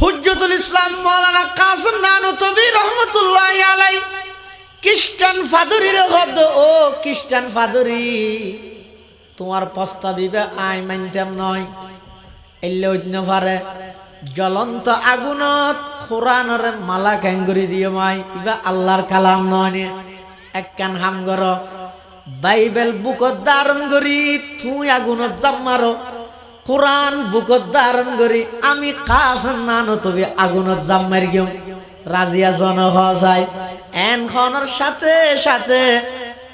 হুজ্জতুল ইসলাম মাওলানা কাসেম নানুতুবি রহমতুল্লাহি আলাইহি খ্রিস্টান ফাদরির গদ ও খ্রিস্টান ফাদরি তোমার প্রস্তাবিবে আই মানতাম নয় এলে অন্য পারে জ্বলন্ত আগুনত কোরআনের মালা ক্যাঙ্গুরি দিয়ে মাই ইবা আল্লাহর কালাম নয় একখান হাম গর বাইবেল বুকত ধারণ করি তুই আগুনত জাম মারো কোরআন বুকত ধারণ করি আমি কাসেম নানুতুবি আগুনত জাম মারি গেম রাজিয়া জন হসাই এনখনের সাথে সাথে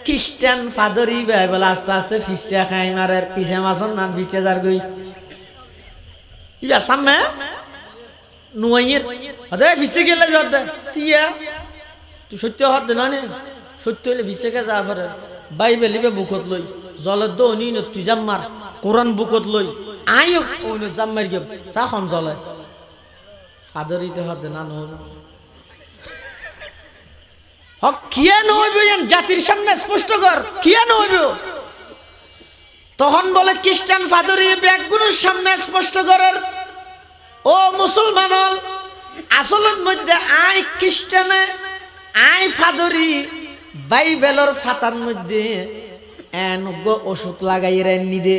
খ্রিস্টান ফাদরি বাইবেল আস্তে আস্তে ফিসা খাই মারের পিছে মাসন নান ফিসা যার গই ইবা সামনে নুয়াইয়ের আদে ফিসে গেলে জদ তিয়া তুই সত্য হদ না নে সত্য হলে ফিসে কে যা পারে বাইবেল ইবে বুকত লই জলে দনি ন তুই জাম মার কোরআন বুকত লই আইও ওন জাম মার গেম চা খন জলে ফাদরিতে হদ না ন হক কিয়া নইবে জাতির সামনে স্পষ্ট কর কিয়া নইবে তখন বলে খ্রিস্টান ফাদরি ব্যাগগুলোর সামনে স্পষ্ট করার ও মুসলমান আসলের মধ্যে আই খ্রিস্টানে আই ফাদরি বাইবেলর ফাতার মধ্যে এনগ ওষুধ লাগাই রেনি দে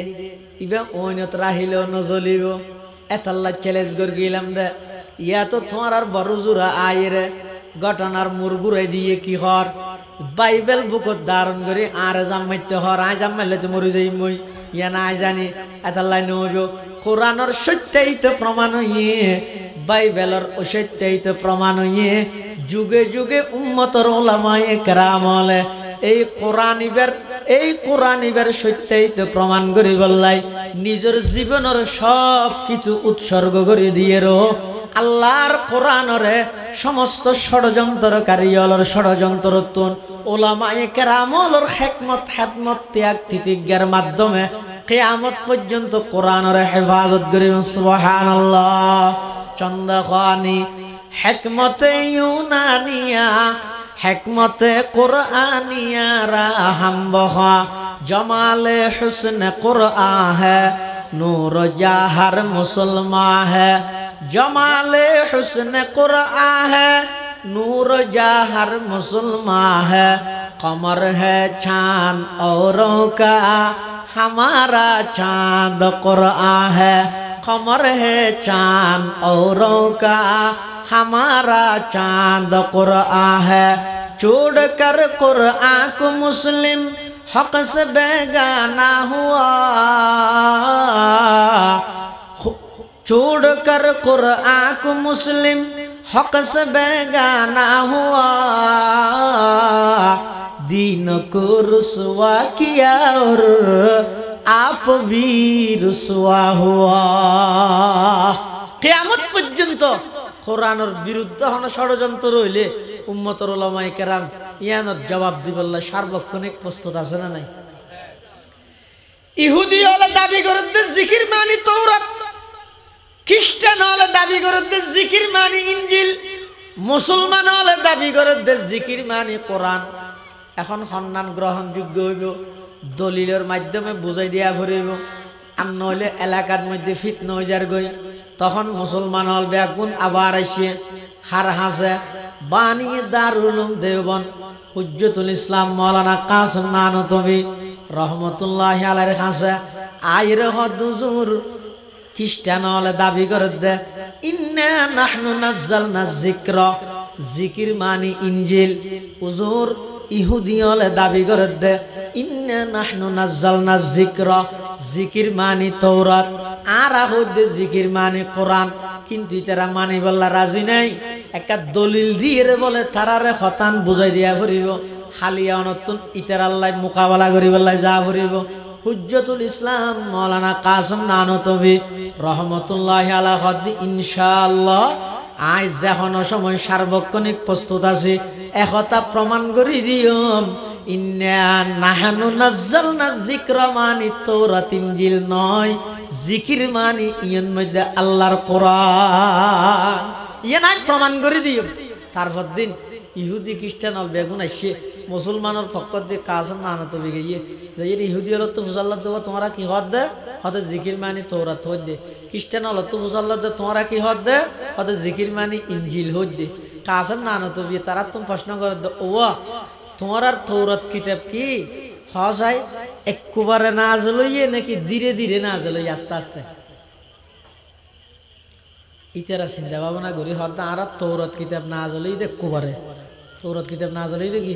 ইবা ওইনত রাহিল নজলিব এতাল্লা চ্যালেঞ্জ করে গেলাম দে ইয়া তো তোমার আর বড় জোড়া আইরে ঘটনার মুরগুরে দিয়ে কি হর বাইবেল বুকত ধারণ করে আর জামাইতে হর আই জামাইলে তো মরে যাই মই ইয়া না জানি এতাল্লাই নইব কোরআনের সত্যায়িত প্রমাণ হইয়ে বাইবেলর অসত্যায়িত প্রমাণ হইয়ে যুগে যুগে উম্মতর উলামায়ে কেরাম হলে এই কোরআনিবের সত্যায়িত প্রমাণ করি বললাই নিজের জীবনের সব কিছু উৎসর্গ করে দিয়ে রো আল্লাহর কোরআনরে সমস্ত ষড়যন্ত্রকারীর ষড়যন্ত্রতুন উলামায়ে কেরামর হিকমত হিকমত ত্যাগ তিতিজ্ঞার মাধ্যমে কিয়ামত পর্যন্ত কোরআনের হেফাজত করি সুবহানাল্লাহ চন্দাখানি হিকমতে ইউনানিয়া হিকমতে কুরআনিয়া রাহমবহা জমালে হুসন কুরআন है नूर जहर मुसलमान है जमाले हुस्न कुरआन है नूर जहर मुसलमान है कमर है चांद औरों का हमारा चांद कुरआन है कमर है चांद औरों का हमारा चांद कुरआन है छोड़ कर कुरआन को मुस्लिम हक से बेगाना हुआ छोड़ कर कुरआन को मुस्लिम हक से बेगाना हुआ दीन को रुसवा किया और आप भी रुसवा हुआ कियामत पर्यंत কোরআনের বিরুদ্ধে হন ষড়যন্ত্র রইলে উম্মতের উলামায়ে কেরাম ইয়ানোর জবাব দিবল্লা সার্বক্ষণিক প্রস্তুত আছে না নাই ইহুদি হলে দাবি করে জিকির মানি তৌরাত খ্রিস্টান হলে দাবি করে জিকির মানি ইনজিল মুসলমান হলে দাবি করে জিকির মানি কোরআন এখন সন্ধান গ্রহণযোগ্য হইব দলিলের মাধ্যমে বুঝাই দিয়া ফুরিব আর নইলে এলাকার মধ্যে ফিতনা হয়ে যার গই তখন মুসলমান হল ব্যাগুন আবার আসে হার হাসে বানিয়ে দারুল উলুম দেওবন্দ হুজ্জতুল ইসলাম মাওলানা কাসেম নানুতুবি রহমতুল্লাহি আলাইহির কাছে আইরে হদুজুর খ্রিস্টান হলে দাবি করে দে ইন্না নাহনু নাযালনা যিকরা জিকির মানি ইনজিল হুজুর ইহুদি হলে দাবি করে দে ইন্না নাহনু নাযালনা যিকরা জিকির মানি তৌরাত আর আহুদে জিকির মানি কোরআন কিন্তু তারা মানি বল্লা রাজি নাই একটা দলিল দিয়ে বলে তারারে হতান বুঝাই দিয়া ফুরিব হালিয়া নতুন ইতার আল্লাহ মোকাবেলা করি বল্লা যা ফুরিব হুজ্জতুল ইসলাম মাওলানা কাসেম নানুতুবি রহমতুল্লাহি আলাইহি ইনশাআল্লাহ আজ যখন সময় সার্বক্ষণিক প্রস্তুত আছে একথা প্রমাণ করি দিয়ম ইন্না নাহনু নাযালনা যিকরা মানি তৌরাত ইনজিল নয় জিকির মানি ইয়ের মধ্যে আল্লাহর কোরআন ইয়ে নাই প্রমাণ করে দিও তারপর দিন ইহুদি খ্রিস্টান হল বেগুন আসছে মুসলমানের পক্ষ দিয়ে কাসেম নানুতুবি গিয়ে যে ইহুদি হল তো বুঝাল্লা দেবো তোমরা কি হদ দে হতে জিকির মানি তৌরাত হদ দে খ্রিস্টান হল তো বুঝাল্লা দে তোমরা কি হদ দে কত জিকির মানে ইনজিল হইতে কাসম নানো তো বিয়ে তারা তুমি প্রশ্ন করে ও তোমার আর তৌরাত কিতাব কি হয় একবারে নাযিল হইয়ে নাকি ধীরে ধীরে নাযিল হইয়ে আস্তে আস্তে ইতারা চিন্তা ভাবনা করি হয়তো আর তৌরাত কিতাব নাযিল হইতে একবারে তৌরাত কিতাব নাযিল হইতে কি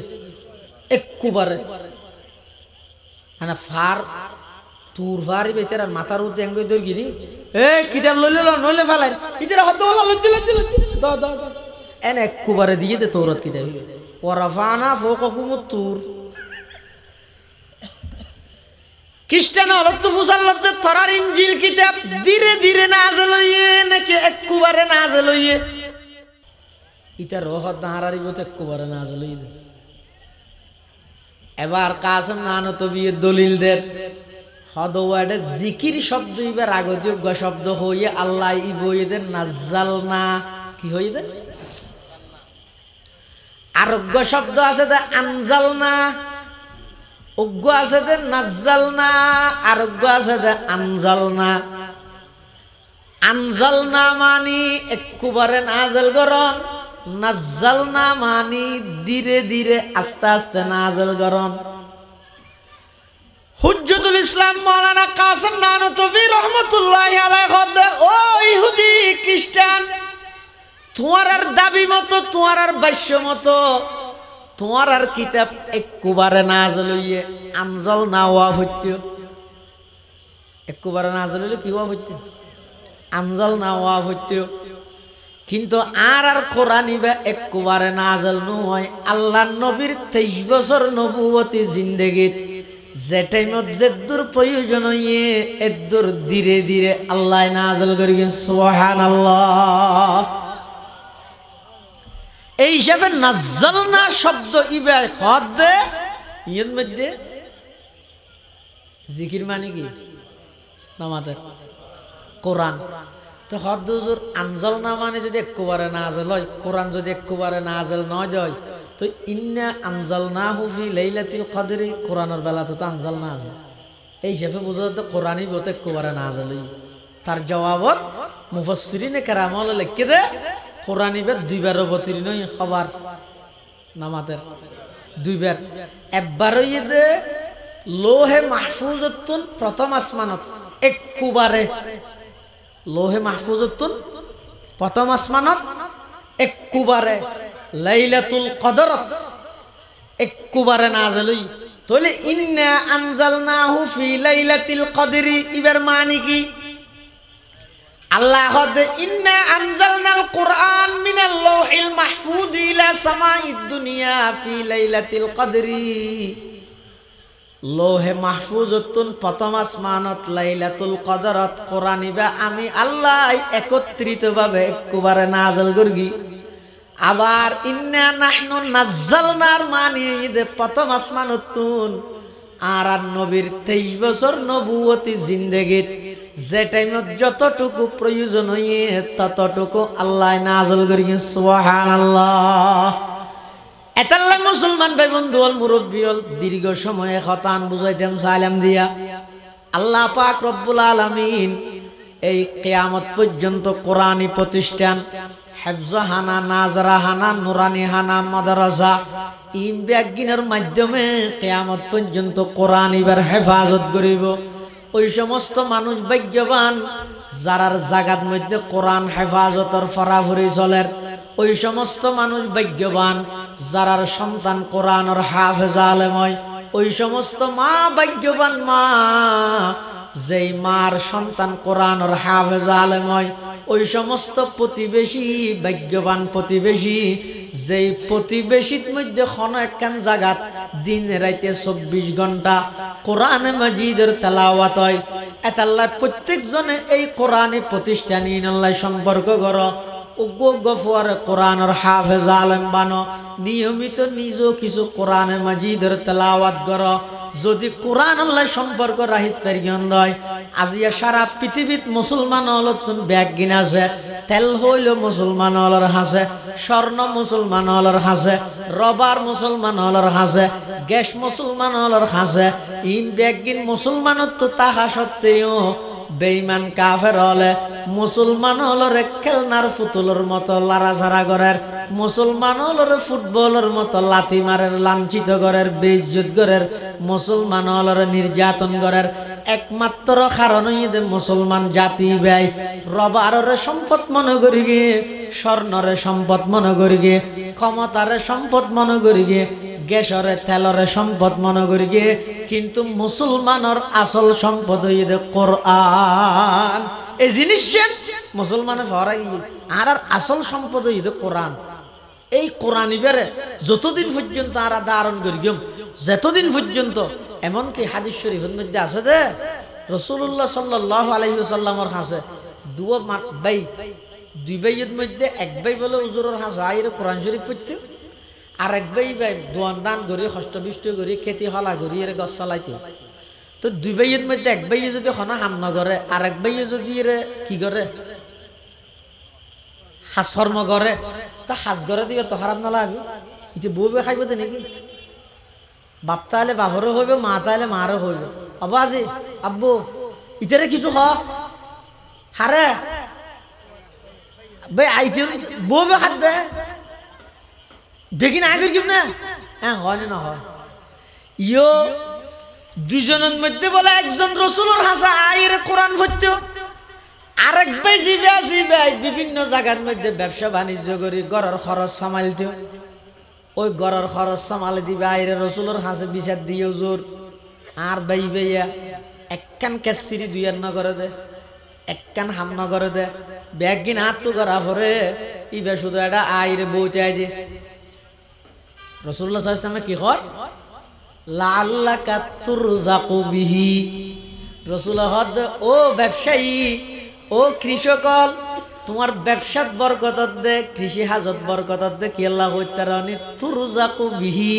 একবারে মানে ফার তুর ফারি বেচার আর মাথার উঠে এঙ্গ দৌড় গিনি এ কিতাব লইলে নইলে ফেলাই ইতারা হয়তো লজ্জি দ দ এনে একবারে দিয়ে দে তৌরাত কিতাব ওরাফানা ফওকাকুমুত তুর খ্রিস্টান হলো তো মুসলমানদের তরার ইনজিল কিতাব ধীরে ধীরে নাযিল হইয়ে নাকি একবারে নাযিল হইয়ে ইতা রহ দাঁড়ারি বতে একবারে নাযিল হইয়ে এবার কাসম নানো তো বিয়ে দলিল দের হদওয়াডে জিকির শব্দ ইবার আগযোগ্য শব্দ হইয়ে আল্লাহ ইবইদের নাজ্জালনা কি হইয়ে আরোগ্য শব্দ আছে দে আনজালনা অজ্ঞ আছে দে নাজ্জালনা আরোগ্য আছে দে আনজালনা আনজালনা মানি একবারে নাযিল করন নাজ্জালনা মানি ধীরে ধীরে আস্তে আস্তে নাযিল করন হুজ্জতুল ইসলাম মাওলানা কাসেম নানতভী রহমাতুল্লাহি আলাইহি কদে ও ইহুদি খ্রিস্টান তোমার আর দাবি মতো তোমার আর ভাষ্য মতো তোমার আর কিতাব একবারে নাযিল হইয়ে আনজাল না ওয়া হইতো একবারে নাযিল হইলে কি ওয়া হইতো আনজাল না ওয়া হইতো কিন্তু আর কোরআন ইবা একবারে নাযিল নয় আল্লাহর নবীর 23 বছর নবুয়তি জিন্দেগীত যে টাইমত যেদুর প্রয়োজন হইয়ে এদুর ধীরে ধীরে আল্লাহ নাযিল করিবেন সুবহানাল্লাহ এই হিসাবে নাজ্জালনা শব্দ ইবা হদ ইয়ের মধ্যে জিকির মানে কি নামাজের কোরআন তো হদ হুজুর আনজালনা মানে যদি একবারে নাযিল হয় কোরআন যদি একবারে নাযিল নয় যায় তো ইন্না আনজালনাহু ফি লাইলাতিল কদরি কোরআনের বেলা তো আনজালনা আছে এই হিসাবে বুঝা তো কোরআনই বতে একবারে নাযিল হয় তার জবাবত মুফাসসিরিনে কেরামল লিখে দে কোরআন ইবে দুইবার অবতীর্ণ খবর নামাজের দুইবার একবার হইয়ে দে লোহে মাহফুজতুন প্রথম আসমানত একবারে লোহে মাহফুজতুন প্রথম আসমানত একবারে লাইলাতুল কদরত একবারে নাযিল হই তাহলে ইন্না আনজালনাহু ফি লাইলাতিল কদরি ইবার মানে কি আল্লাহ কদে ইন্না আনজালনাল কুরআন মিনাল লাউহিল মাহফুজ ইলা সামাঈদ দুনিয়া ফি লাইলাতিল কদরি লোহে মাহফুজতুন প্রথম আসমানত লাইলাতুল কদরত কোরআন ইবা আমি আল্লাহ একত্রিতভাবে একবারে নাযিল করগি আবার ইন্না নাহনু নাজ্জালনার মানে ইদে প্রথম আসমানতুন আর নবীর 23 বছর নবুয়তি জিন্দেগীত যে টাইমত যতটুকু প্রয়োজন হইয়ে ততটুকু আল্লাহ নাযিল করিয়েন সুবহানাল্লাহ এতাল্লাহ মুসলমান ভাই বন্ধু অল মুরব্বী অল দীর্ঘ সময়ে খতান বুঝাইতাম সালাম দিয়া আল্লাহ পাক রব্বুল আলামিন এই কিয়ামত পর্যন্ত কোরআনী প্রতিষ্ঠান হেফজহানা নাজরাহানা নুরানিহানা মাদ্রাসা এই ব্যাগিনের মাধ্যমে কিয়ামত পর্যন্ত কোরআন এবার হেফাজত করিব ওই সমস্ত মানুষ ভাগ্যবান যারার জাগাত মধ্যে কোরআন হেফাজতর ফরাফরি চলের ওই সমস্ত মানুষ ভাগ্যবান যারার সন্তান কোরআনের হাফেজ আলেম হয় ওই সমস্ত মা ভাগ্যবান মা যেই মার সন্তান কোরআনের হাফেজ আলেম হয় ওই সমস্ত প্রতিবেশী ভাগ্যবান প্রতিবেশী যেই প্রতিবেশীর মধ্যে কোনো একখান জায়গাত দিন রাইতে 24 ঘন্টা কোরআনে মাজিদের তেলাওয়াত হয় এতাল্লাহ প্রত্যেকজনে এই কোরআনী প্রতিষ্ঠান ইনাল্লাহ সম্পর্ক করো গফুয়ার কোরআনের হাফেজ আলেম বানো নিয়মিত নিজ কিছু কোরআনে মাজিদের তেলাওয়াত করো যদি কোরআন আল্লাহ সম্পর্ক রাহিত পারিয়ন হয় আজিয়া সারা পৃথিবীত মুসলমান হলতুন ব্যাগ গিনা আছে তেল হইল মুসলমান হলর হাসে স্বর্ণ মুসলমান হলর হাসে রবার মুসলমান হলর হাসে গ্যাস মুসলমান হলর হাসে ইন ব্যাগ গিন মুসলমানত তো তাহা সত্ত্বেও বেঈমান কাফের হলে মুসলমান হলো রে খেলনার পুতুলের মতো লাড়াছাড়া করার, মুসলমান হলো রে ফুটবলের মতো লাথি মারের, লাঞ্ছিত করার, বেইজ্জত করার, মুসলমান হলো রে নির্যাতন করার একমাত্র কারণ হইতে মুসলমান জাতি ব্যয় রবারের সম্পদ মনে করি গিয়ে, স্বর্ণরে সম্পদ মনে করি গিয়ে, ক্ষমতারে সম্পদ মনে করি গিয়ে, গ্যাসরে তেলরে সম্পদ মনে করি গিয়ে, কিন্তু মুসলমানের আসল সম্পদ হইতে কোরআন। এই জিনিস মুসলমানে ফরাই আর আসল সম্পদ হইতে কোরআন। এই কোরআন ইবারে যতদিন পর্যন্ত আর ধারণ করি গেম, যতদিন পর্যন্ত, এমনকি হাদিস শরীফের মধ্যে আছে দে রাসূলুল্লাহ সাল্লাল্লাহু আলাইহি ওয়াসাল্লামের কাছে দুই ভাইয়ের মধ্যে এক ভাই বলে হুজুরের কাছে আইরে কোরআন শরীফ পড়তে, আর এক ভাই দোয়ান দান করি, হস্তবিষ্ট করি, খেতি হলা করি এর গছ চালাইতে। তো দুই ভাইয়ের মধ্যে এক ভাইয়ে যদি খনা হাম না করে, আর এক ভাইয়ে যদি এরে কি করে হাসর্ম করে, তা হাজ করে দিবে তো খারাপ না লাগবে। এটা বউ বে খাইব তো নাকি? বাপ তাহলে বাপরও হইব, মা তাহলে মারও হইব। আব্বা আজি আব্বু ইতারে কিছু হারে ভাই আইতে বউ বে খাদ দে দেখি না আগে কিম না, হ্যাঁ হয় না হয়। ইয়ো দুজনের মধ্যে বলে একজন রসুলের হাসা আইরে কোরআন পড়তো, আরেক ভাই জিবাই বিভিন্ন জায়গার মধ্যে ব্যবসা বাণিজ্য করি, ঘরের খরচ সামালতো। ওই ঘরের খরচ সামালে দিবে আইরে রসুলের হাসে বিচার দিয়ে জোর। আর ভাইয়া একখান কেসিরি দুইয়ার ন করে দে, একখান হাম ন করে দে, ব্যাগিন হাত তো করা পরে ইবে শুধু এটা আইরে বইতে আই দে। রাসূলুল্লাহ সাল্লাল্লাহু আলাইহি ওয়াসাল্লাম কি কর লাআল্লাকা তুরযাকু বিহি। রাসূল হদ ও ব্যবসায়ী, ও কৃষকল, তোমার ব্যবসাত বরকত দে, কৃষি হাজত বরকত দে, কি আল্লাহ হইতারানি তুরযাকু বিহি।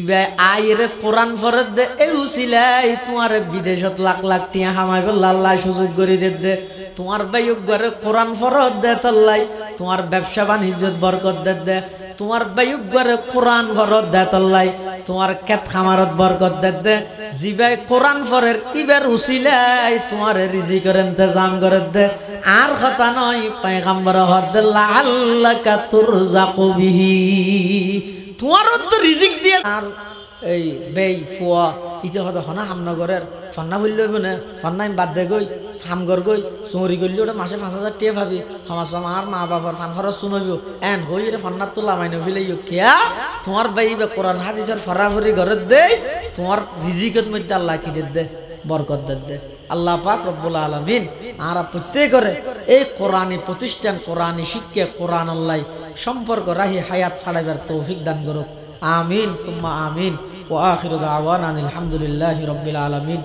ইবে আইরে কোরআন ফরত দে, এই উসিলাই তোমার বিদেশত লাখ লাখ টিয়া হামাই বললা আল্লাহ সুযোগ করে দে। তোমার বাইক ঘরে কোরআন ফরত দে তল্লাই, তোমার ব্যবসা বাণিজ্যত বরকত দে। তোমার বাইক ঘরে কোরআন ফরত দে তল্লাই, তোমার ক্ষেত খামারত বরকত দে। জিবাই কোরআন ফরের ইবার উসিলাই তোমার রিজিকের ইন্তজাম করে দে। আর কথা নয় পয়গম্বর হদ লাআল্লাকা তুরযাকু বিহি, তোমারও তো রিজিক দিয়ে। আর এই বেই ফুয়া ইতে হদ হনা হামনগরের ফান্না বললে হইব না, ফান্না আমি বাদ দে গই ফামগর গই চুরি করলে ওটা মাসে 5,000 টিয়া ভাবি সমাজ আমার মা বাবার ফান খরচ শুনবি এন হই রে ফান্নার তো লামাই নফিলে কিয়া তোমার বাই বা কোরআন হাদিসের ফরাফরি ঘরের দে, তোমার রিজিকের মধ্যে আল্লাহ কি দে বরকত দে। আল্লাহ পাক রব্বুল আলামিন আর প্রত্যেকরে এই কোরআনী প্রতিষ্ঠান, কোরআনী শিক্ষা, কোরআন আল্লাহ সম্পর্ক রাহি হায়াত ফাড়াইবার তৌফিক দান করুক। আমিন সুম্মা আমিন। ওয়া আখিরু দাওয়ানা আলহামদুলিল্লাহি রাব্বিল আলামিন।